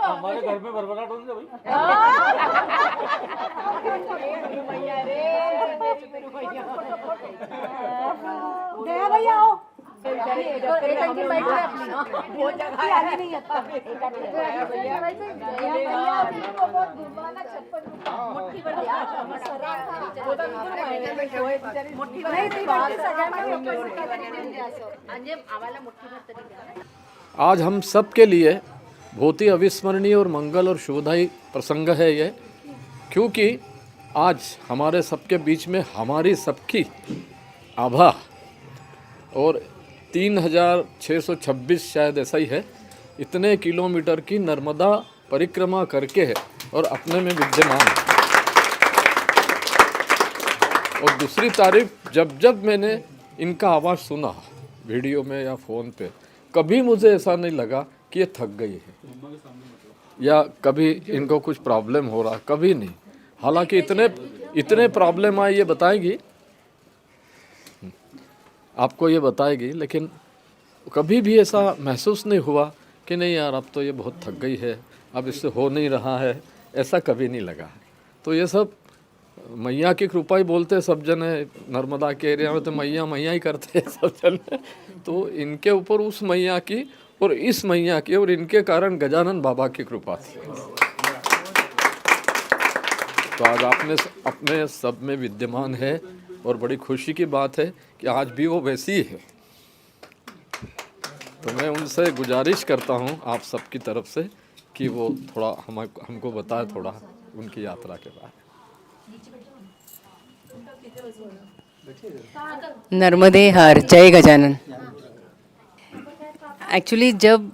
हमारे घर में बरबराट होने दे गया भैया आओ आज हम सब के लिए बहुत ही अविस्मरणीय और मंगल और शुभदायी प्रसंग है ये, क्योंकि आज हमारे सबके बीच में हमारी सबकी आभा और 3626 शायद ऐसा ही है, इतने किलोमीटर की नर्मदा परिक्रमा करके है और अपने में विद्यमान है। और दूसरी तारीफ, जब मैंने इनका आवाज़ सुना वीडियो में या फ़ोन पे, कभी मुझे ऐसा नहीं लगा कि ये थक गई है या कभी इनको कुछ प्रॉब्लम हो रहा, कभी नहीं। हालांकि इतने प्रॉब्लम आए ये बताएगी, आपको ये बताएगी, लेकिन कभी भी ऐसा महसूस नहीं हुआ कि नहीं यार अब तो ये बहुत थक गई है, अब इससे हो नहीं रहा है, ऐसा कभी नहीं लगा। तो ये सब मैया की कृपा ही बोलते सब जन है, नर्मदा के एरिया में तो मैया मैया ही करते हैं सब जन। तो इनके ऊपर उस मैया की और इस मैया की और इनके कारण गजानन बाबा की कृपा थी। तो आज आपने अपने सब में विद्यमान है और बड़ी खुशी की बात है कि आज भी वो वैसी ही है। तो मैं उनसे गुजारिश करता हूँ आप सबकी तरफ से कि वो थोड़ा हमको बताए थोड़ा उनकी यात्रा के बारे में। नर्मदे हर, जय गजानन। एक्चुअली जब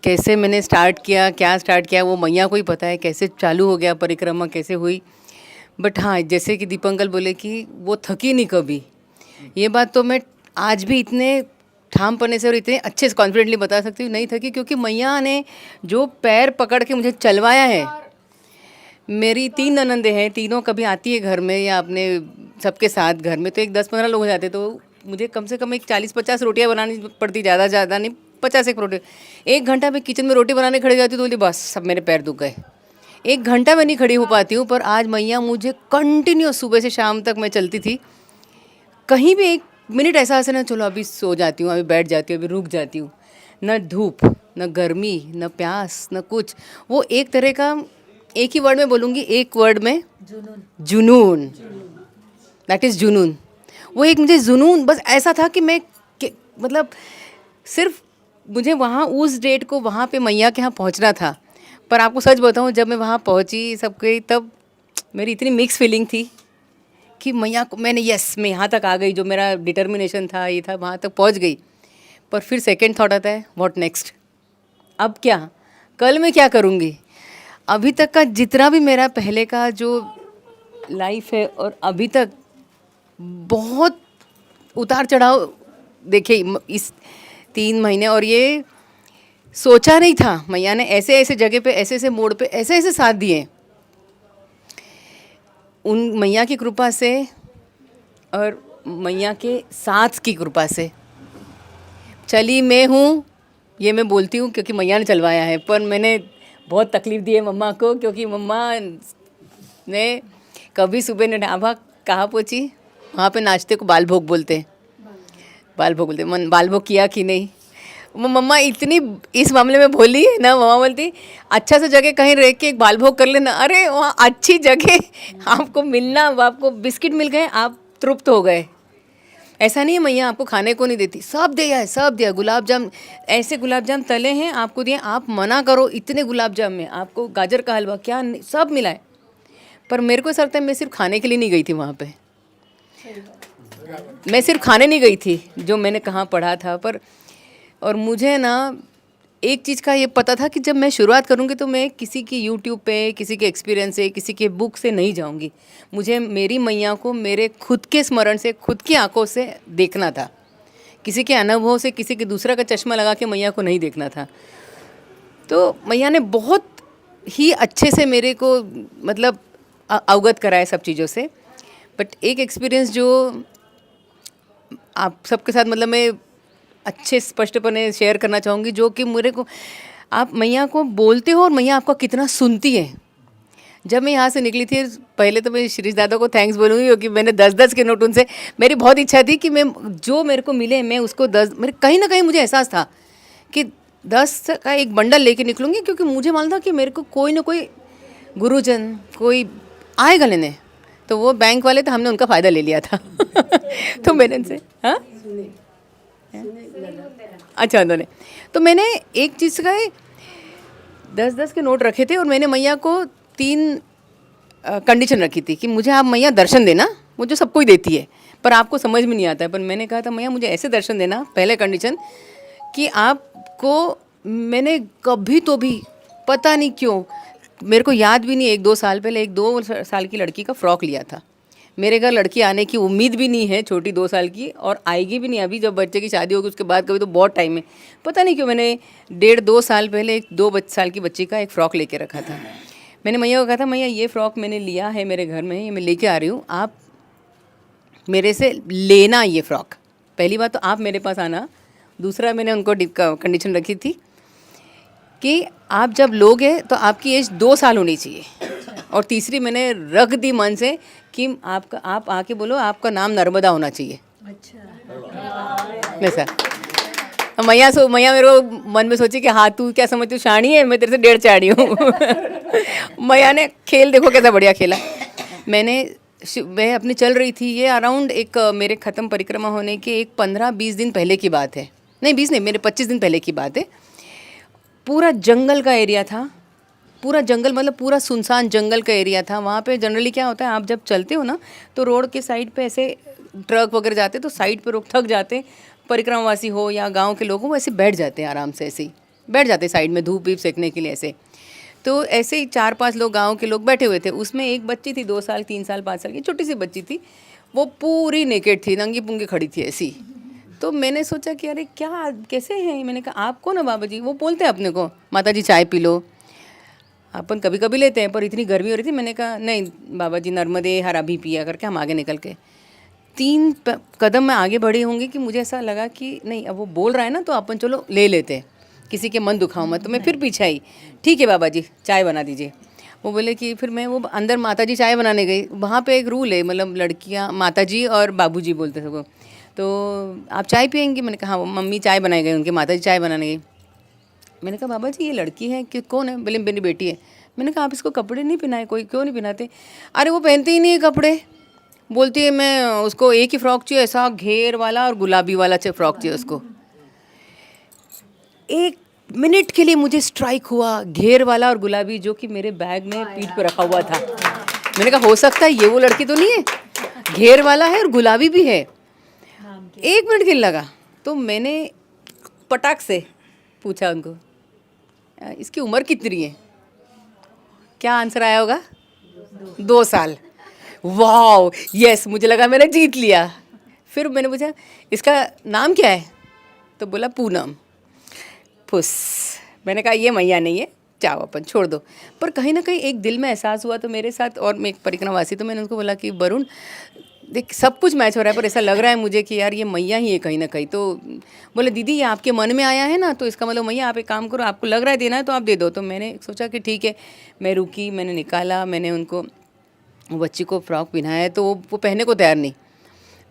कैसे मैंने स्टार्ट किया, क्या स्टार्ट किया, वो मैया को ही पता है कैसे चालू हो गया, परिक्रमा कैसे हुई। बट हाँ, जैसे कि दीपंकल बोले कि वो थकी नहीं कभी, ये बात तो मैं आज भी इतने ठामपने से और इतने अच्छे से कॉन्फिडेंटली बता सकती हूँ, नहीं थकी, क्योंकि मैया ने जो पैर पकड़ के मुझे चलवाया है। मेरी 3 ननंदे हैं, तीनों कभी आती है घर में या अपने सबके साथ घर में, तो एक 10-15 लोग हो जाते, तो मुझे कम से कम एक 40-50 रोटियां बनानी पड़ती, ज़्यादा नहीं, 50 रोटी। 1 घंटा मैं किचन में रोटी बनाने खड़ी जाती तो बोली बस सब मेरे पैर दुख गए। 1 घंटा मैं नहीं खड़ी हो पाती हूँ, पर आज मैया मुझे कंटिन्यू सुबह से शाम तक मैं चलती थी, कहीं भी 1 मिनट ऐसा ना चलो अभी सो जाती हूँ, अभी बैठ जाती हूँ, अभी रुक जाती हूँ। न धूप, न गर्मी, न प्यास, न कुछ। वो एक तरह का, एक ही वर्ड में बोलूँगी, एक वर्ड में जुनून। दैट इज़ जुनून। वो एक मुझे जुनून बस ऐसा था कि मैं मतलब सिर्फ मुझे वहाँ उस डेट को वहाँ पे मैया के यहाँ पहुँचना था। पर आपको सच बताऊँ, जब मैं वहाँ पहुँची सबके, तब मेरी इतनी मिक्स फीलिंग थी कि मैया को मैंने मैं यहाँ तक आ गई, जो मेरा डिटर्मिनेशन था ये था, वहाँ तक पहुँच गई। पर फिर सेकेंड थॉट आता है, व्हाट नेक्स्ट, अब क्या, कल मैं क्या करूँगी। अभी तक का जितना भी मेरा पहले का जो लाइफ है और अभी तक बहुत उतार चढ़ाव देखे इस 3 महीने, और ये सोचा नहीं था मैया ने ऐसे ऐसे जगह पे, ऐसे ऐसे मोड़ पे, ऐसे ऐसे साथ दिए उन मैया की कृपा से और मैया के साथ की कृपा से। चली मैं हूँ, ये मैं बोलती हूँ क्योंकि मैया ने चलवाया है, पर मैंने बहुत तकलीफ़ दी है मम्मा को, क्योंकि मम्मा ने कभी सुबह ने ढाबा कहाँ पहुँची, वहाँ पे नाश्ते को बाल भोग बोलते, बाल भोग बोलते। मन बाल भोग किया कि नहीं, वो मम्मा इतनी इस मामले में भोली है ना। मम्मा बोलती अच्छा सा जगह कहीं रह के एक बाल भोग कर लेना। अरे वहाँ अच्छी जगह आपको मिलना, आपको बिस्किट मिल गए, आप तृप्त हो गए। ऐसा नहीं है मैया आपको खाने को नहीं देती, सब दिया है, सब दिया। गुलाब जाम, ऐसे गुलाब जाम तले हैं आपको दिए, आप मना करो इतने गुलाब जाम में, आपको गाजर का हलवा क्या सब मिला है। पर मेरे को ऐसा लगता है मैं सिर्फ खाने के लिए नहीं गई थी वहाँ पे, मैं सिर्फ खाने नहीं गई थी जो मैंने कहाँ पढ़ा था। पर और मुझे ना एक चीज़ का ये पता था कि जब मैं शुरुआत करूँगी तो मैं किसी की यूट्यूब पे, किसी के एक्सपीरियंस से, किसी के बुक से नहीं जाऊँगी। मुझे मेरी मैया को मेरे खुद के स्मरण से, खुद की आंखों से देखना था, किसी के अनुभव से, किसी के दूसरा का चश्मा लगा के मैया को नहीं देखना था। तो मैया ने बहुत ही अच्छे से मेरे को मतलब अवगत कराया सब चीज़ों से। बट एक एक्सपीरियंस जो आप सबके साथ मतलब मैं अच्छे स्पष्टपने शेयर करना चाहूँगी, जो कि मेरे को आप मैया को बोलते हो और मैया आपका कितना सुनती है। जब मैं यहाँ से निकली थी, पहले तो मैं शिरीष दादा को थैंक्स बोलूँगी, क्योंकि मैंने 10-10 के नोट उनसे, मेरी बहुत इच्छा थी कि मैं जो मेरे को मिले मैं उसको 10, मेरे कहीं ना कहीं मुझे एहसास था कि 10 का एक बंडल लेके निकलूँगी, क्योंकि मुझे मालूम था कि मेरे को कोई ना कोई गुरुजन कोई आएगा लेने। तो वो बैंक वाले, तो हमने उनका फ़ायदा ले लिया था तो मैंने उनसे, हाँ अच्छा उन्होंने, तो मैंने एक चीज़ का 10-10 के नोट रखे थे और मैंने मैया को 3 कंडीशन रखी थी कि मुझे आप मैया दर्शन देना, वो जो सबको ही देती है पर आपको समझ में नहीं आता है, पर मैंने कहा था मैया मुझे ऐसे दर्शन देना, पहले कंडीशन कि आपको मैंने कभी तो भी पता नहीं क्यों, मेरे को याद भी नहीं, 1-2 साल पहले 1-2 साल की लड़की का फ्रॉक लिया था। मेरे घर लड़की आने की उम्मीद भी नहीं है, छोटी 2 साल की, और आएगी भी नहीं अभी, जब बच्चे की शादी होगी उसके बाद कभी, तो बहुत टाइम है। पता नहीं क्यों मैंने 1.5-2 साल पहले एक 2 साल की बच्ची का एक फ़्रॉक लेके रखा था। मैंने मैया को कहा था मैया ये फ़्रॉक मैंने लिया है, मेरे घर में ये मैं लेके आ रही हूँ, आप मेरे से लेना ये फ़्रॉक। पहली बात तो आप मेरे पास आना, दूसरा मैंने उनको कंडीशन रखी थी कि आप जब लोगे तो आपकी एज 2 साल होनी चाहिए, और तीसरी मैंने रख दी मन से कि आप आके बोलो आपका नाम नर्मदा होना चाहिए। अच्छा सर, मैया मेरे को मन में सोची कि हाँ तू क्या समझती, शाणी है, मैं तेरे से 1.5 चाड़ी हूँ मैया ने खेल देखो कैसा बढ़िया खेला। मैं अपनी चल रही थी, ये अराउंड एक मेरे ख़त्म परिक्रमा होने के एक 15-20 दिन पहले की बात है, नहीं 20 नहीं, मेरे 25 दिन पहले की बात है। पूरा जंगल का एरिया था, पूरा जंगल मतलब पूरा सुनसान जंगल का एरिया था। वहाँ पे जनरली क्या होता है, आप जब चलते हो ना तो रोड के साइड पे ऐसे ट्रक वगैरह जाते, तो साइड पे लोग थक जाते, परिक्रमावासी हो या गांव के लोग हो, वैसे बैठ जाते हैं, आराम से ऐसे ही बैठ जाते साइड में धूप वीप सेकने के लिए ऐसे। तो ऐसे ही 4-5 लोग गाँव के लोग बैठे हुए थे। उसमें एक बच्ची थी 2 साल 3 साल 5 साल की, छोटी सी बच्ची थी, वो पूरी नेकेड थी, नंगी पुंगी खड़ी थी ऐसी। तो मैंने सोचा कि अरे क्या कैसे हैं, मैंने कहा आप कौन हो बाबा जी? वो बोलते हैं अपने को माता जी चाय पी लो, अपन कभी कभी लेते हैं, पर इतनी गर्मी हो रही थी, मैंने कहा नहीं बाबा जी नर्मदे हर अभी पिया करके हम आगे निकल के 3 कदम मैं आगे बढ़ी होंगी कि मुझे ऐसा लगा कि नहीं अब वो बोल रहा है ना तो अपन चलो ले लेते हैं, किसी के मन दुखाओ मत। तो मैं फिर पीछे आई, ठीक है बाबा जी चाय बना दीजिए। वो बोले कि फिर मैं वो अंदर माता जी चाय बनाने गई। वहाँ पे एक रूल है, मतलब लड़कियाँ माता जी और बाबू जी बोलते सबको, तो आप चाय पियेंगी? मैंने कहा हाँ, मम्मी चाय बनाए गए, उनके माता जी चाय बनाने गई। मैंने कहा बाबा जी ये लड़की है कि कौन है? बोले मेरी बेटी है। मैंने कहा आप इसको कपड़े नहीं पहनाए, कोई क्यों नहीं पहनाते? अरे वो पहनते ही नहीं है कपड़े, बोलती है मैं उसको एक ही फ्रॉक चाहिए, ऐसा घेर वाला और गुलाबी वाला फ्रॉक चाहिए उसको। 1 मिनट के लिए मुझे स्ट्राइक हुआ, घेर वाला और गुलाबी, जो कि मेरे बैग में पीठ पर रखा हुआ था। मैंने कहा हो सकता है ये वो लड़की तो नहीं है, घेर वाला है और गुलाबी भी है। 1 मिनट के लिए लगा, तो मैंने पटाख से पूछा उनको इसकी उम्र कितनी है? क्या आंसर आया होगा? 2 साल। वाह यस, मुझे लगा मैंने जीत लिया। फिर मैंने पूछा इसका नाम क्या है? तो बोला पूनम। फुस, मैंने कहा ये मैया नहीं है, जाओ अपन छोड़ दो। पर कहीं ना कहीं एक दिल में एहसास हुआ तो मेरे साथ, और मैं एक परिक्रमावासी, तो मैंने उनको बोला कि वरुण देख सब कुछ मैच हो रहा है पर ऐसा लग रहा है मुझे कि यार ये मैया ही है कहीं ना कहीं। तो बोले दीदी ये आपके मन में आया है ना, तो इसका मतलब मैया आप एक काम करो, आपको लग रहा है देना है तो आप दे दो। तो मैंने सोचा कि ठीक है, मैं रुकी, मैंने निकाला, मैंने उनको वो बच्ची को फ्रॉक पहनाया, तो वो पहनने को तैयार नहीं,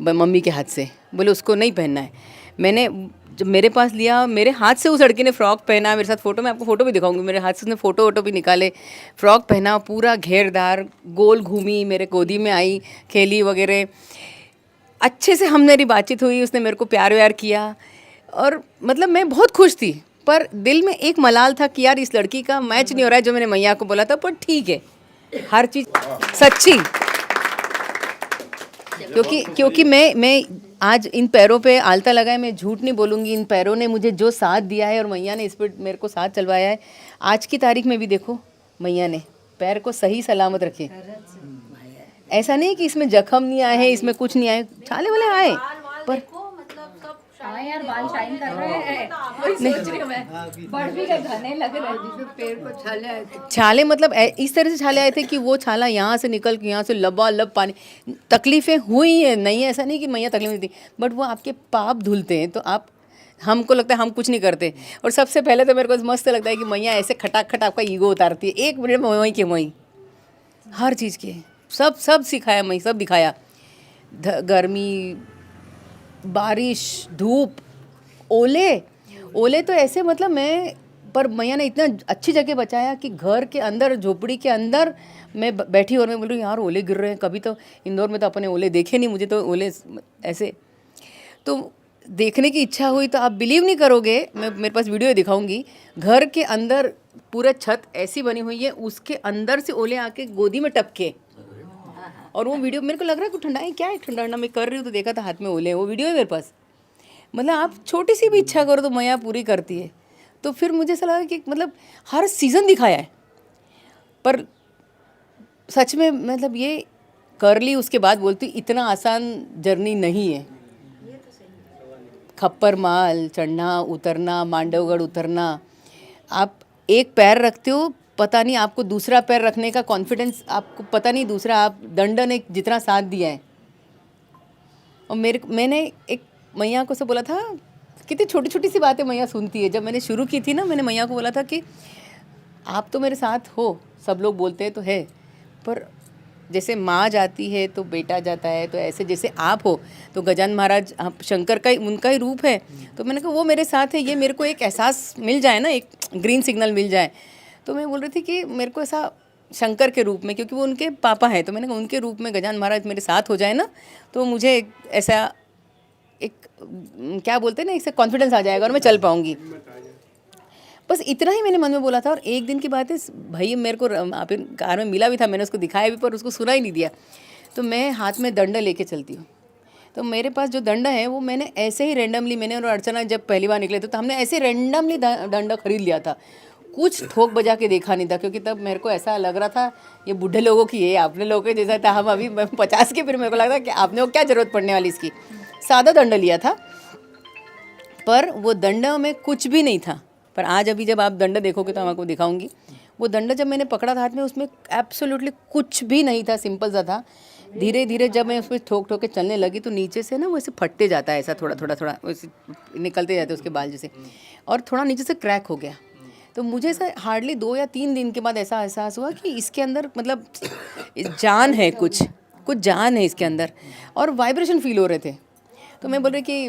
मम्मी के हाथ से बोले उसको नहीं पहनना है। मैंने जब मेरे पास लिया, मेरे हाथ से उस लड़की ने फ़्रॉक पहना, मेरे साथ फ़ोटो, मैं आपको फ़ोटो भी दिखाऊंगी, मेरे हाथ से उसने फ़ोटो वोटो भी निकाले, फ़्रॉक पहना, पूरा घेरदार, गोल घूमी, मेरे गोदी में आई, खेली वगैरह, अच्छे से हम मेरी बातचीत हुई, उसने मेरे को प्यार व्यार किया, और मतलब मैं बहुत खुश थी। पर दिल में एक मलाल था कि यार इस लड़की का मैच नहीं हो रहा है जो मैंने मैया को बोला था, पर ठीक है हर चीज़ सच्ची, क्योंकि मैं आज इन पैरों पे आलता लगा है, मैं झूठ नहीं बोलूँगी, इन पैरों ने मुझे जो साथ दिया है और मैया ने इस पर मेरे को साथ चलवाया है। आज की तारीख में भी देखो मैया ने पैर को सही सलामत रखे, ऐसा नहीं कि इसमें जख्म नहीं आए हैं, इसमें कुछ नहीं आए, छाले वाले आए, पर यार बाल शाइन कर रहे हैं, वही सोच रही हूं मैं, बढ़ भी गए, घने लग रहे हैं, जिसमें पैर को छाले आए थे। छाले मतलब इस तरह से छाले आए थे कि वो छाला यहाँ से निकल के यहाँ से लबालब पानी, तकलीफ़ें हुई हैं, नहीं ऐसा नहीं कि मैया तकलीफ नहीं थी, बट वो आपके पाप धुलते हैं, तो आप हमको लगता है हम कुछ नहीं करते। और सबसे पहले तो मेरे को मस्त लगता है कि मैया ऐसे खटाक खट आपका ईगो उतारती है, 1 मिनट में वहीं के वहीं हर चीज़ के सब सिखाया, मैं सब दिखाया। गर्मी, बारिश, धूप, ओले तो ऐसे मतलब मैं, पर मैया ने इतना अच्छी जगह बचाया कि घर के अंदर, झोपड़ी के अंदर मैं बैठी और मैं बोल रही हूँ यार ओले गिर रहे हैं। कभी तो इंदौर में तो अपने ओले देखे नहीं, मुझे तो ओले ऐसे तो देखने की इच्छा हुई। तो आप बिलीव नहीं करोगे, मैं मेरे पास वीडियो दिखाऊंगी। घर के अंदर पूरा छत ऐसी बनी हुई है, उसके अंदर से ओले आके गोदी में टपके, और वो वीडियो मेरे को लग रहा है कि ठंडा है, क्या है ठंडा मैं कर रही हूँ तो देखा था हाथ में ओले, वो वीडियो है मेरे पास। मतलब आप छोटी सी भी इच्छा करो तो मैया पूरी करती है। तो फिर मुझे ऐसा लगा कि मतलब हर सीज़न दिखाया है, पर सच में मतलब ये कर ली उसके बाद बोलती इतना आसान जर्नी नहीं है। खप्पर माल चढ़ना उतरना, मांडवगढ़ उतरना, आप एक पैर रखते हो, पता नहीं आपको दूसरा पैर रखने का कॉन्फिडेंस, आपको पता नहीं दूसरा, आप दंड ने जितना साथ दिया है। और मैंने एक मैया को से बोला था, कितनी छोटी छोटी सी बातें मैया सुनती है। जब मैंने शुरू की थी ना, मैंने मैया को बोला था कि आप तो मेरे साथ हो, सब लोग बोलते हैं तो है, पर जैसे माँ जाती है तो बेटा जाता है, तो ऐसे जैसे आप हो तो गजानन महाराज आप शंकर का ही, उनका ही रूप है। तो मैंने कहा वो मेरे साथ है, ये मेरे को एक एहसास मिल जाए ना, एक ग्रीन सिग्नल मिल जाए। तो मैं बोल रही थी कि मेरे को ऐसा शंकर के रूप में, क्योंकि वो उनके पापा हैं, तो मैंने कहा उनके रूप में गजानन महाराज मेरे साथ हो जाए ना, तो मुझे ऐसा एक क्या बोलते हैं ना, एक कॉन्फिडेंस आ जाएगा और मैं चल पाऊँगी। बस इतना ही मैंने मन में बोला था। और एक दिन की बात है, भाई मेरे को आप कार में मिला भी था, मैंने उसको दिखाया भी पर उसको सुना ही नहीं दिया। तो मैं हाथ में डंडा लेके चलती हूँ, तो मेरे पास जो डंडा है वो मैंने ऐसे ही रैंडमली, मैंने और अर्चना जब पहली बार निकले थे तो हमने ऐसे रैंडमली डंडा खरीद लिया था, कुछ ठोक बजा के देखा नहीं था, क्योंकि तब मेरे को ऐसा लग रहा था ये बूढ़े लोगों की है, अपने लोगों के जैसा था। हम अभी 50 के, फिर मेरे को लगा कि आपने वो क्या ज़रूरत पड़ने वाली इसकी। सादा डंडा लिया था, पर वो डंडा में कुछ भी नहीं था। पर आज अभी जब आप डंडा देखोगे तो मैं आपको दिखाऊंगी। वो डंडा जब मैंने पकड़ा था हाथ में, उसमें एब्सोल्युटली कुछ भी नहीं था, सिंपल सा था। धीरे धीरे जब मैं उसमें ठोक ठोक के चलने लगी तो नीचे से ना वो ऐसे फटते जाता है, ऐसा थोड़ा थोड़ा थोड़ा वैसे निकलते जाते उसके बाल जैसे, और थोड़ा नीचे से क्रैक हो गया। तो मुझे ऐसा हार्डली 2 या 3 दिन के बाद ऐसा एहसास हुआ कि इसके अंदर मतलब जान है, कुछ जान है इसके अंदर, और वाइब्रेशन फील हो रहे थे। तो मैं बोल रही कि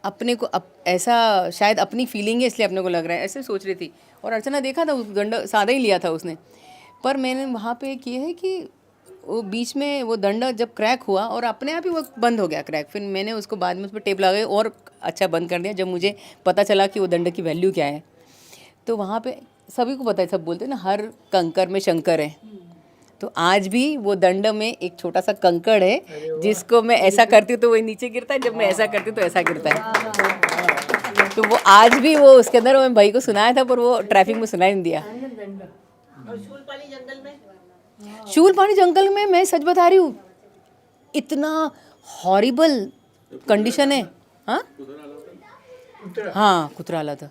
अपने को ऐसा शायद अपनी फीलिंग है इसलिए अपने को लग रहा है, ऐसे सोच रही थी। और अर्चना देखा था, उस डंडा सादा ही लिया था उसने, पर मैंने वहाँ पे एक ये है कि वो बीच में वो डंडा जब क्रैक हुआ और अपने आप ही वो बंद हो गया क्रैक। फिर मैंने उसको बाद में उस पर टेप लगाई और अच्छा बंद कर दिया, जब मुझे पता चला कि वो डंडे की वैल्यू क्या है। तो वहाँ पे सभी को पता है, सब बोलते हैं ना हर कंकर में शंकर है। तो आज भी वो दंड में एक छोटा सा कंकड़ है, जिसको मैं ऐसा करती हूँ तो वो नीचे गिरता है, जब मैं ऐसा करती हूँ तो ऐसा गिरता है। तो वो आज भी वो उसके अंदर, मैं भाई को सुनाया था पर वो ट्रैफिक में सुनाई नहीं दिया। शूलपानी जंगल में मैं सच बता रही हूँ, इतना हॉरिबल कंडीशन है। हाँ कुतराला था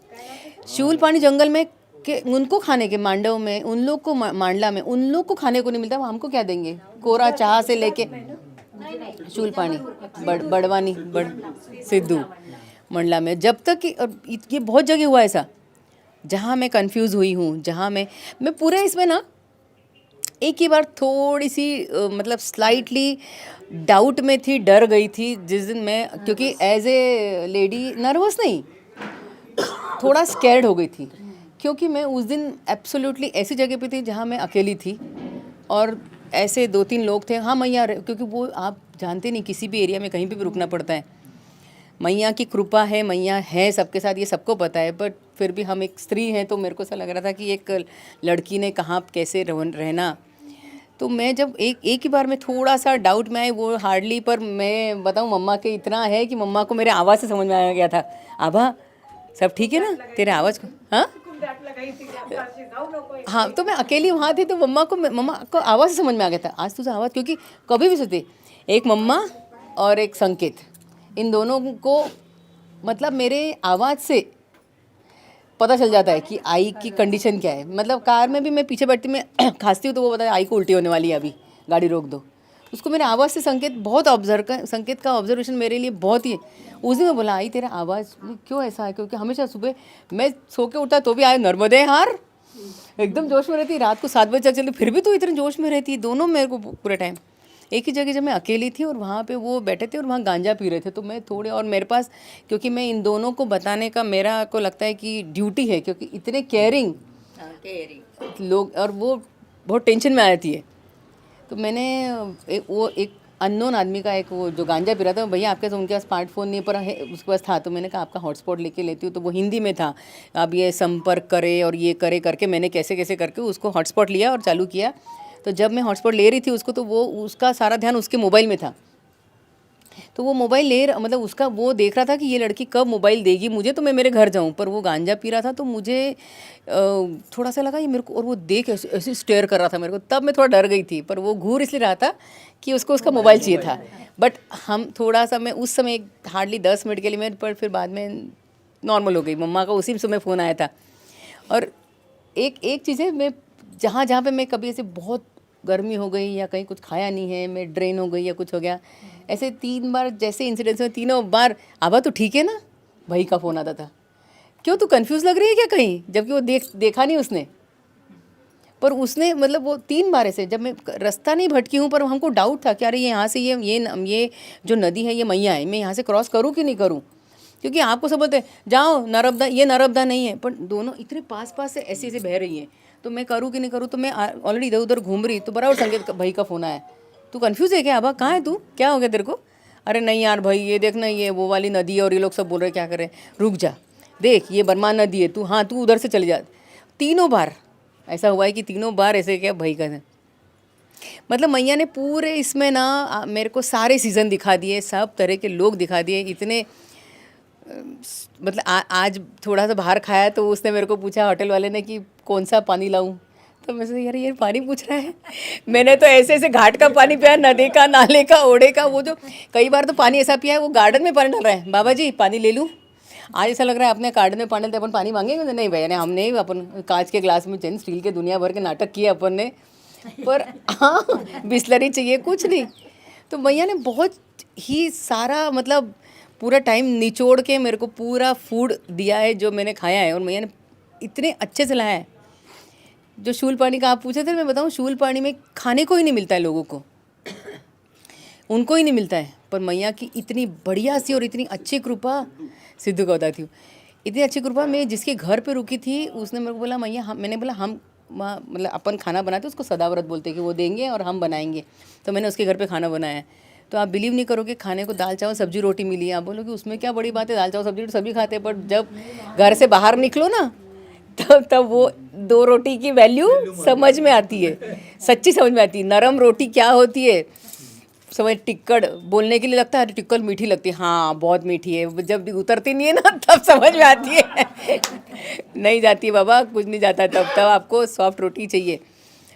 शूलपानी जंगल में, कि उनको खाने के मांडव में, उन लोग को मांडला में उन लोग को खाने को नहीं मिलता, हमको क्या देंगे? कोरा चाह से लेके शूलपानी, बड़वानी, सिद्धू मंडला में, जब तक कि ये बहुत जगह हुआ ऐसा जहाँ मैं कंफ्यूज हुई हूँ, जहाँ मैं पूरे इसमें ना एक ही बार थोड़ी सी मतलब स्लाइटली डाउट में थी, डर गई थी जिस दिन मैं, क्योंकि एज ए लेडी नर्वस नहीं, थोड़ा स्कैर्ड हो गई थी, क्योंकि मैं उस दिन एब्सोल्युटली ऐसी जगह पे थी जहाँ मैं अकेली थी और ऐसे 2-3 लोग थे। हाँ मैया, क्योंकि वो आप जानते नहीं, किसी भी एरिया में कहीं पे भी रुकना पड़ता है। मैया की कृपा है, मैया है सबके साथ, ये सबको पता है, बट फिर भी हम एक स्त्री हैं तो मेरे को ऐसा लग रहा था कि एक लड़की ने कहाँ कैसे रहना। तो मैं जब एक ही बार में थोड़ा सा डाउट में आई, वो हार्डली, पर मैं बताऊँ मम्मा के इतना है कि मम्मा को मेरे आवाज़ से समझ में आ गया था, आभा सब ठीक है ना तेरे आवाज़ को। हाँ तो मैं अकेली वहाँ थी तो मम्मा को आवाज़ से समझ में आ गया था, आज तुझे आवाज़, क्योंकि कभी भी सोचते एक मम्मा और एक संकेत, इन दोनों को मतलब मेरे आवाज़ से पता चल जाता है कि आई की कंडीशन क्या है। मतलब कार में भी मैं पीछे बैठती, मैं खांसती हूँ तो वो बताया आई को उल्टी होने वाली है, अभी गाड़ी रोक दो। उसको मेरे आवाज़ से संकेत का ऑब्जर्वेशन मेरे लिए बहुत ही, उस दिन मैं बोला आई तेरा आवाज़ क्यों ऐसा है, क्योंकि हमेशा सुबह मैं सो के उठा तो भी आए नर्मदे हार, एकदम जोश में रहती, रात को 7 बजे तक चली फिर भी तो इतने जोश में रहती, दोनों मेरे को पूरे टाइम। एक ही जगह जब मैं अकेली थी और वहाँ पे वो बैठे थे और वहाँ गांजा पी रहे थे, तो मैं थोड़े, और मेरे पास, क्योंकि मैं इन दोनों को बताने का मेरा को लगता है कि ड्यूटी है, क्योंकि इतने केयरिंग लोग, और वो बहुत टेंशन में आ जाती है। तो मैंने वो एक अननोन आदमी का एक वो जो गांजा पी रहा था, भैया आपके, तो उनके पास स्मार्टफोन नहीं पर है, उसके पास था, तो मैंने कहा आपका हॉटस्पॉट लेके लेती हूँ, तो वो हिंदी में था, अब ये संपर्क करे और ये करे करके मैंने कैसे कैसे करके उसको हॉटस्पॉट लिया और चालू किया। तो जब मैं हॉटस्पॉट ले रही थी उसको, तो वो उसका सारा ध्यान उसके मोबाइल में था, तो वो मोबाइल मतलब उसका वो देख रहा था कि ये लड़की कब मोबाइल देगी मुझे, तो मैं मेरे घर जाऊँ, पर वो गांजा पी रहा था, तो मुझे थोड़ा सा लगा ये मेरे को, और वो देख ऐसे स्टेयर कर रहा था मेरे को, तब मैं थोड़ा डर गई थी, पर वो घूर इसलिए रहा था कि उसको उसका मोबाइल चाहिए था। बट हम थोड़ा सा, मैं उस समय हार्डली 10 मिनट के लिए मैं, पर फिर बाद में नॉर्मल हो गई, मम्मा का उसी समय फ़ोन आया था। और एक चीज़ है, मैं जहाँ पे मैं कभी ऐसे बहुत गर्मी हो गई या कहीं कुछ खाया नहीं है, मैं ड्रेन हो गई या कुछ हो गया, ऐसे 3 बार जैसे इंसिडेंट्स में, तीनों बार आबा तो ठीक है ना, भाई का फ़ोन आता था, क्यों तू कंफ्यूज लग रही है क्या कहीं, जबकि वो देखा नहीं उसने, पर उसने मतलब वो 3 बार ऐसे, जब मैं रास्ता नहीं भटकी हूँ, पर हमको डाउट था कि अरे ये यहाँ से ये जो नदी है ये मैया है, मैं यहाँ से क्रॉस करूँ कि नहीं करूँ, क्योंकि आपको सब बोलते हैं जाओ नर्मदा, ये नर्मदा नहीं है, पर दोनों इतने पास से ऐसे ऐसे बह रही हैं, तो मैं करूँ कि नहीं करूँ, तो मैं ऑलरेडी इधर उधर घूम रही, तो बराबर संकेत भाई का फ़ोन आया, तू कन्फ्यूज़ है क्या आबा, कहाँ है तू, क्या हो गया तेरे को, अरे नहीं यार भाई ये देखना, ये वो वाली नदी है और ये लोग सब बोल रहे क्या करें, रुक जा देख ये बरमान नदी है, तू हाँ तू उधर से चली जा। 3 बार ऐसा हुआ है कि 3 बार ऐसे क्या भाई का, मतलब मैया ने पूरे इसमें ना मेरे को सारे सीज़न दिखा दिए, सब तरह के लोग दिखा दिए, इतने मतलब आज थोड़ा सा बाहर खाया तो उसने मेरे को पूछा होटल वाले ने कि कौन सा पानी लाऊं, तो मैं सोचा यार ये पानी पूछ रहा है, मैंने तो ऐसे ऐसे घाट का पानी पिया, नदी का, नाले का, ओढ़े का, वो जो कई बार तो पानी ऐसा पिया है वो गार्डन में पानी डाल रहा है, बाबा जी पानी ले लूँ, आज ऐसा लग रहा है अपने गार्डन में पानी, अपन पानी मांगेंगे, नहीं भैया ने, हमने अपन कांच के ग्लास में चैन स्टील के दुनिया भर के नाटक किए अपन ने, पर हाँ बिस्लरी चाहिए कुछ नहीं। तो मैया ने बहुत ही सारा मतलब पूरा टाइम निचोड़ के मेरे को पूरा फूड दिया है जो मैंने खाया है, और मैया ने इतने अच्छे से लाया है। जो शूल पानी का आप पूछे थे, मैं बताऊँ शूल पानी में खाने को ही नहीं मिलता है लोगों को, उनको ही नहीं मिलता है, पर मैया की इतनी बढ़िया सी और इतनी अच्छी कृपा, सिद्धू का बताती हूँ, इतनी अच्छी कृपा, मैं जिसके घर पे रुकी थी उसने मेरे को बोला मैया हम, मैंने बोला हम मतलब अपन खाना बनाते उसको सदाव्रत बोलते कि वो देंगे और हम बनाएंगे, तो मैंने उसके घर पे खाना बनाया। तो आप बिलीव नहीं करोगे, खाने को दाल चावल सब्जी रोटी मिली है, आप बोलोगे उसमें क्या बड़ी बात है, दाल चावल सब्जी रोटी सभी खाते हैं, पर जब घर से बाहर निकलो ना तब वो 2 रोटी की वैल्यू समझ में आती है, सच्ची समझ में आती है, नरम रोटी क्या होती है समझ, टिक्कड़ बोलने के लिए लगता है टिक्कड़ मीठी लगती है, हाँ बहुत मीठी है, जब उतरती नहीं है ना तब समझ में आती है नहीं जाती है बाबा, कुछ नहीं जाता, तब आपको सॉफ्ट रोटी चाहिए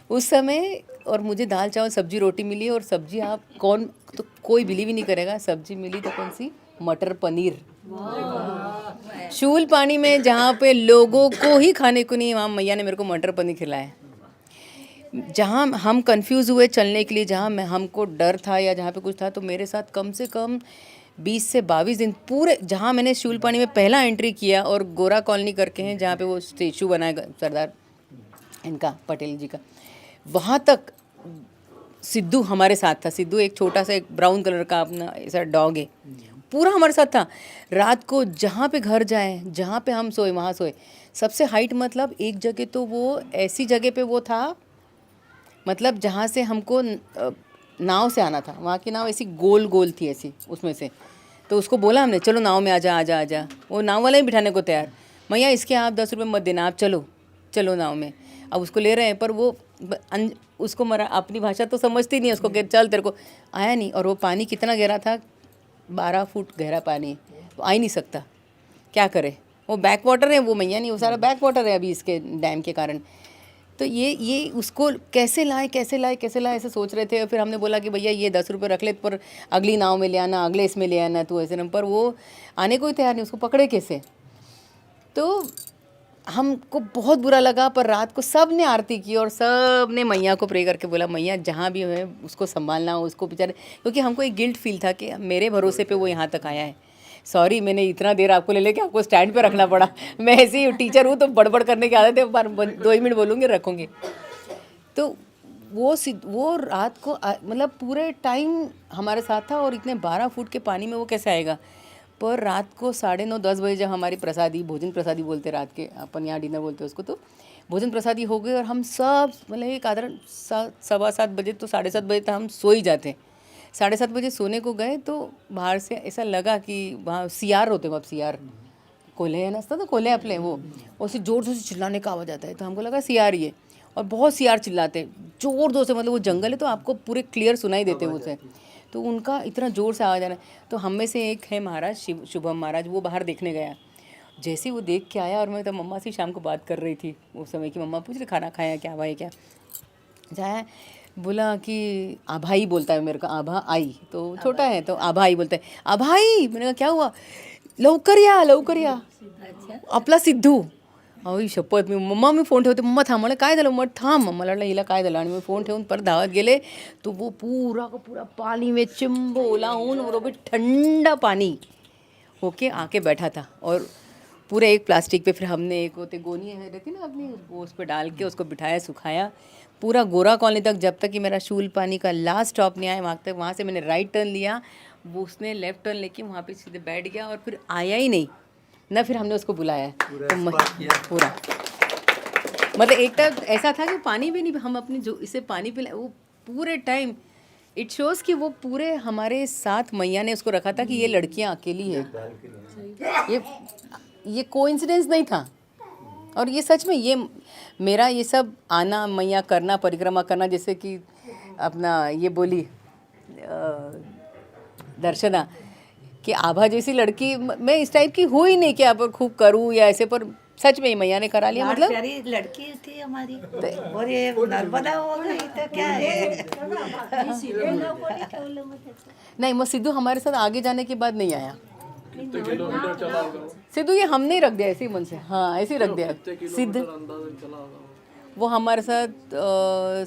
उस समय। और मुझे दाल चावल सब्जी रोटी मिली, और सब्जी आप कौन, तो कोई बिलीव ही नहीं करेगा, सब्जी मिली तो कौन सी, मटर पनीर, शूल पानी में जहाँ पे लोगों को ही खाने को नहीं, वहाँ मैया ने मेरे को मटर पनीर खिलाया। जहाँ हम कंफ्यूज हुए चलने के लिए, जहाँ मैं हमको डर था या जहाँ पे कुछ था, तो मेरे साथ कम से कम 20 से 22 दिन पूरे, जहाँ मैंने शूल पानी में पहला एंट्री किया, और गोरा कॉलोनी करके हैं जहाँ पे वो स्टेचू बनाया सरदार इनका पटेल जी का, वहाँ तक सिद्धू हमारे साथ था। सिद्धू एक छोटा सा एक ब्राउन कलर का अपना ऐसा डॉग है, पूरा हमारे साथ था। रात को जहाँ पे घर जाए, जहाँ पे हम सोए वहाँ सोए। सबसे हाइट मतलब एक जगह तो वो ऐसी जगह पे वो था, मतलब जहाँ से हमको नाव से आना था, वहाँ की नाव ऐसी गोल गोल थी ऐसी उसमें से, तो उसको बोला हमने चलो नाव में आजा आजा आजा, वो नाव वाला ही बिठाने को तैयार, मैया इसके आप 10 रुपये मत देना, आप चलो चलो नाव में। अब उसको ले रहे हैं, पर वो उसको मरा अपनी भाषा तो समझती नहीं है, उसको कह चल तेरे को आया नहीं। और वो पानी कितना गहरा था, 12 फुट गहरा पानी, तो आ ही नहीं सकता, क्या करे, वो बैक वाटर है, वो मैया नहीं, वो सारा बैक वाटर है अभी इसके डैम के कारण। तो ये उसको कैसे लाए ऐसे सोच रहे थे। फिर हमने बोला कि भैया ये 10 रुपये रख ले, पर अगली नाव में ले आना, अगले इसमें ले आना, तो ऐसे न, पर वो आने को ही तैयार नहीं, उसको पकड़े कैसे। तो हमको बहुत बुरा लगा, पर रात को सब ने आरती की और सब ने मैया को प्रे करके बोला मैया जहाँ भी है उसको संभालना, उसको बेचारे, क्योंकि हमको एक गिल्ट फील था कि मेरे भरोसे पे वो यहाँ तक आया है। सॉरी मैंने इतना देर आपको ले लेके आपको स्टैंड पे रखना पड़ा। मैं ऐसी टीचर हूँ तो बड़बड़ करने की आदत है, पर 2 ही मिनट बोलूँगी रखूँगी। तो वो रात को मतलब पूरे टाइम हमारे साथ था, और इतने 12 फुट के पानी में वो कैसे आएगा। पर रात को 9:30-10 बजे जब हमारी प्रसादी, भोजन प्रसादी बोलते रात के, अपन यहाँ डिनर बोलते उसको, तो भोजन प्रसादी हो गई और हम सब मतलब एक आधारण 7:15 बजे तो 7:30 बजे तक हम सो ही जाते। 7:30 बजे सोने को गए तो बाहर से ऐसा लगा कि वहाँ सियार होते, वहाँ सियार कोल्हे है नाश्ता तो कोल्हे अपने वो उसे ज़ोर ज़ोर से चिल्लाने का आवाज़ आता है। तो हमको लगा सियार ही है, और बहुत सियार चिल्लाते ज़ोर ज़ोर से, मतलब वो जंगल है तो आपको पूरे क्लियर सुनाई देते हैं उसे। तो उनका इतना ज़ोर से आवाज़ आ रहा है। तो हम में से एक है महाराज शुभम महाराज, वो बाहर देखने गया। जैसे वो देख के आया, और मैं तब मम्मा से शाम को बात कर रही थी उस समय की, मम्मा पूछ रहे खाना खाया क्या, भाई क्या जाए, बोला कि आभाई बोलता है मेरे को, आभा आई तो छोटा है तो आभाई बोलता है, आभाई। मैंने कहा क्या हुआ, लवकर या आपला सिद्धू। अहो शपथ, मी मम्मा मी फोन ठेवते, मम्मा थांब, मला काय झालं, मग थांब, मला वाटलं हिला काय झालं, आणि मी फोन ठेवून परत धावत गेले तो वो पूरा का पूरा पानी में चिंबोला हूँ, और वो भी ठंडा पानी होके आके बैठा था। और पूरे एक प्लास्टिक पे फिर हमने एक होते गोनियाँ रहती ना अपनी, वो उस पर डाल के उसको बिठाया, सुखाया पूरा गोरा कॉलोनी तक, जब तक कि मेरा शूल पानी का लास्ट स्टॉप नहीं आया वहाँ तक। वहाँ से मैंने राइट टर्न लिया, वो उसने लेफ्ट टर्न लेके वहाँ पे सीधे बैठ गया, और फिर आया ही नहीं ना। फिर हमने उसको बुलाया तो पूरा मतलब एक टाइम ऐसा था कि पानी भी नहीं, हम अपनी जो इसे पानी पिला वो पूरे टाइम। इट शोज़ कि वो पूरे हमारे साथ मैया ने उसको रखा था कि ये लड़कियां अकेली है। ये कोइंसिडेंस नहीं था, और ये सच में ये मेरा ये सब आना, मैया करना, परिक्रमा करना, जैसे कि अपना ये बोली दर्शना कि आभा जैसी लड़की मैं इस टाइप की हुई नहीं कि आप खूब करूँ या ऐसे, पर सच में ही मैया ने करा लिया। मतलब प्यारी लड़की थी हमारी, और ये नर्मदा हो गई तो क्या है। नहीं, वो सिद्धू हमारे साथ आगे जाने के बाद नहीं आया। सिद्धू ये हमने ही रख दिया ऐसे ही मन से, हाँ ऐसे ही रख दिया। सिद्ध वो हमारे साथ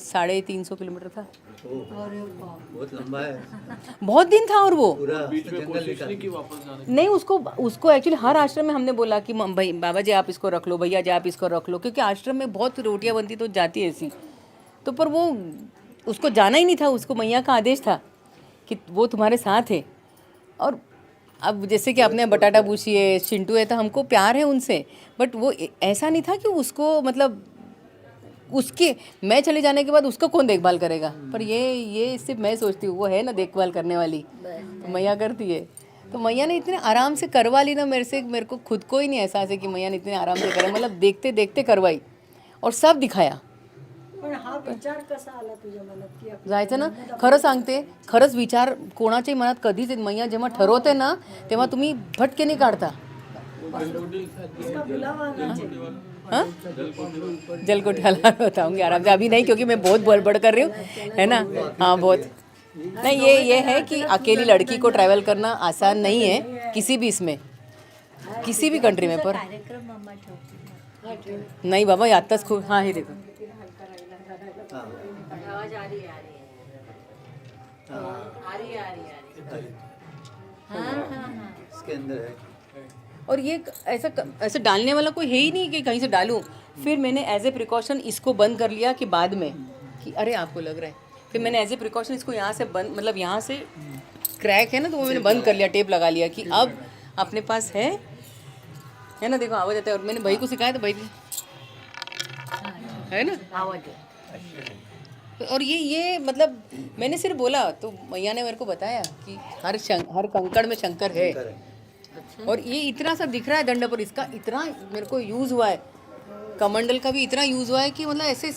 350 किलोमीटर था, बहुत लंबा है, बहुत दिन था। और वो नहीं नहीं, उसको एक्चुअली हर आश्रम में हमने बोला कि भाई बाबा जी आप इसको रख लो, भैया जी आप इसको रख लो, क्योंकि आश्रम में बहुत रोटियां बनती तो जाती ऐसी। तो पर वो उसको जाना ही नहीं था, उसको मैया का आदेश था कि वो तुम्हारे साथ है। और अब जैसे कि आपने बटाटा बूशी है, चिंटू है, तो हमको प्यार है उनसे, बट वो ऐसा नहीं था कि उसको मतलब उसके मैं चले जाने के बाद उसको कौन देखभाल करेगा। पर ये सिर्फ मैं सोचती हूँ, वो है ना देखभाल करने वाली, तो मैया करती है। तो मैया ने इतने आराम से करवा ली ना मेरे से, मेरे को खुद को ही नहीं एहसास है कि मैया ने इतने आराम से करा, मतलब देखते देखते करवाई और सब दिखाया। जायचं ना, खरं सांगते, खरंच विचार कोणाच्याही मनात कधीच मैया जेव्हा ठरवते ना तेव्हा तुम्ही भटके नाही काढता। हाँ जलकोटी वाला बताऊंगी आराम से, अभी नहीं क्योंकि मैं बहुत बड़बड़ कर रही हूँ, है ना। हाँ बहुत नहीं, ये है कि अकेली लड़की को ट्रैवल करना आसान नहीं है किसी भी इसमें, किसी भी कंट्री में। पर नहीं बाबा आत्ताच खूप, हाँ हे देखो इसके अंदर है। और ये ऐसा डालने वाला कोई है ही नहीं कि कहीं से डालूं। फिर मैंने एज ए प्रिकॉशन इसको बंद कर लिया कि बाद में कि अरे आपको लग रहा है, फिर मैंने एज ए प्रिकॉशन इसको यहाँ से बंद, मतलब यहाँ से क्रैक है ना, तो वो मैंने बंद कर लिया, टेप लगा लिया कि अब अपने पास है ना। देखो आवाज़ आता है, और मैंने भाई को सिखाया तो भाई भी है ना आवाज़। और ये मतलब मैंने सिर्फ बोला तो मैया ने मेरे को बताया कि हर कंकड़ में शंकर है। और ये इतना सा दिख रहा है दंड पर, इसका इतना मेरे को यूज़ हुआ है, कमंडल का भी इतना यूज़ हुआ है कि मतलब ऐसे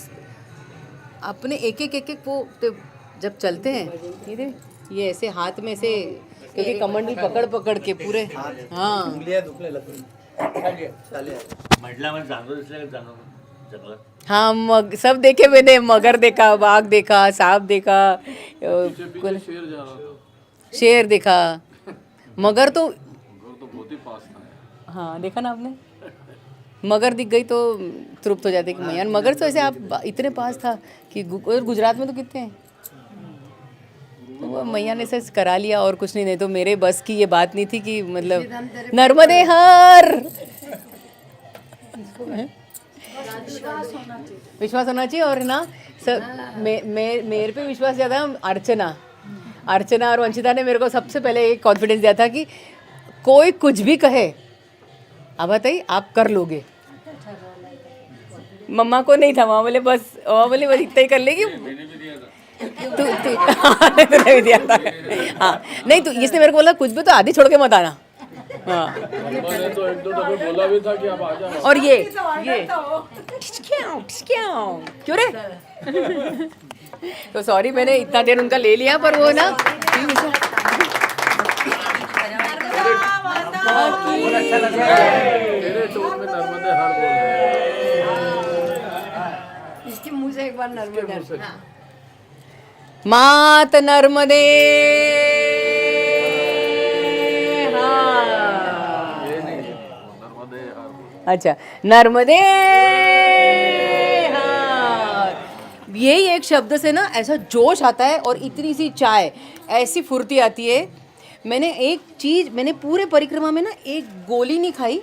अपने एक एक वो जब चलते हैं ये ऐसे हाथ में ऐसे, क्योंकि कमंडल पकड़ के पूरे, हाँ हाँ मग सब देखे मैंने, मगर देखा, बाघ देखा, सांप देखा, शेर देखा, मगर तो बहुत ही पास था। हाँ देखा ना आपने, मगर दिख गई तो तृप्त हो जाते कि मैया, मगर तो ऐसे आप इतने पास था कि गुजरात में तो कितने हैं, तो वो मैया ने सिर्फ करा लिया और कुछ नहीं तो मेरे बस की ये बात नहीं थी कि मतलब नर्मदे हर विश्वास होना चाहिए। और ना सर मेरे पे विश्वास ज़्यादा अर्चना और वंशिता ने मेरे को सबसे पहले एक कॉन्फिडेंस दिया था कि कोई कुछ भी कहे अब बताइए आप कर लोगे। मम्मा को नहीं था, माँ बोले बस इतना ही कर लेगी तूने भी दिया था। हाँ नहीं तो इसने मेरे को बोला कुछ भी तो आधी छोड़ के मत आना। हाँ मैंने तो एक दो दफे बोला भी था कि आप आ जाओ। और ये क्यों रे तो सॉरी मैंने इतना देर उनका ले लिया, पर वो ना तेरे टोन में नर्मदे हर बोल रहे हैं। इसके मुंह से एक बार नर्मदे मात नर्मदे अच्छा नर्मदे हार, यही एक शब्द से ना ऐसा जोश आता है और इतनी सी चाय ऐसी फुर्ती आती है। मैंने पूरे परिक्रमा में ना एक गोली नहीं खाई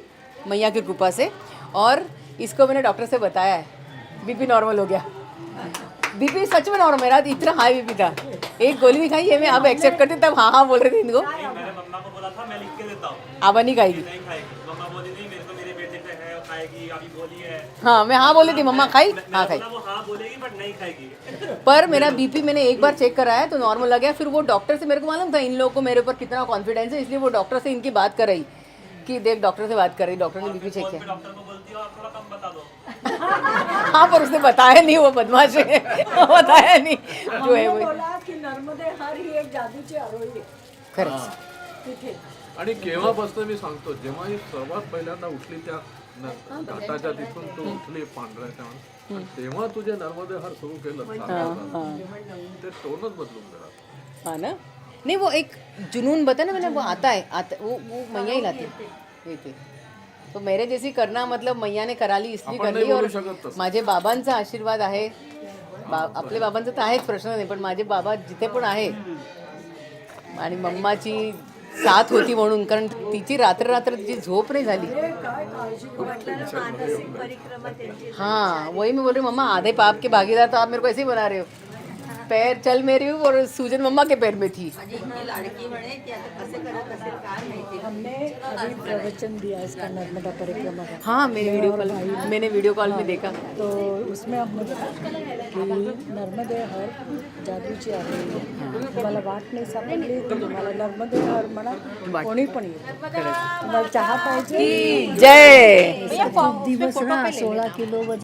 मैया की कृपा से, और इसको मैंने डॉक्टर से बताया है, बीपी नॉर्मल हो गया। बीपी सच में नॉर्मल, मेरा इतना हाई बीपी था, एक गोली नहीं खाई। ये मैं अब एक्सेप्ट करती तब हाँ बोल रहे थे इनको। मैंने मम्मा को बोला था मैं लिख के देता हूँ, अब नहीं खाएगी। नहीं खाएगी। मम्मा बोली नहीं मेरे को मेरे बेटे पे है खाएगी, अभी बोली है। हाँ मैं हाँ बोली थी, मम्मा खाई, हाँ खाई। वो हाँ बोलेगी बट नहीं खाएगी। पर मेरा बीपी मैंने एक बार चेक कराया तो नॉर्मल लग गया। फिर वो डॉक्टर से मेरे को मालूम था इन लोगों को मेरे ऊपर कितना कॉन्फिडेंस है, इसलिए वो डॉक्टर से इनकी बात कर रही कि देख डॉक्टर से बात कर रही, डॉक्टर ने बीपी चेक किया। डॉक्टर को बोलती हो आप थोड़ा कम बता दो। हाँ पर उसने बताया नहीं, वो बदमाश है बताया नहीं जो है वो नर्मदे हर ही एक जादूची आरोही आहे. खरंच। आणि केव्हापासून मी सांगतो, जेव्हा ही सर्वात पहिल्यांदा उठली त्या घाटाच्या तिथून तू उठली पांढऱ्याच्या, तेव्हा तुझे नर्मदे हर सुरू केलं, ते टोनच बदलून गेला। हाँ ना, नहीं वो एक जुनून बताया ना मैंने, वो आता है वो मैया ही लाती है। तो मेरे जैसी करना मतलब मैया ने करा ली इसलिए कर ली। और माझे बाबांचा आशीर्वाद आहे, आपल्या बाबांचा तर आहेच प्रश्न नाही, पण माझे बाबा जिथे पण आहे आणि मम्माची साथ होती म्हणून, कारण तिची रात्र तिची झोप नहीं झाली। हाँ वही मैं बोल रही हूँ, मम्मा आधे पाप के भागीदार तो आप मेरे को ऐसे ही बना रहे हो। पैर चल मेरी हूँ और सूजन मम्मा के पैर में थी। हमने अभी प्रवचन दिया इसका नर्मदा परिक्रमा का, हाँ मैंने वीडियो कॉल में देखा। तो उसमें हमने बताया की नर्मदे हर जादूची आरोही आहे. तुम्हाला वाट नाही सापडली तर तुम्हाला नर्मदे हर म्हणा कोणी पण येईल. तुम्हाला चहा पाहिजे जय दिवस ना 16 किलो वजन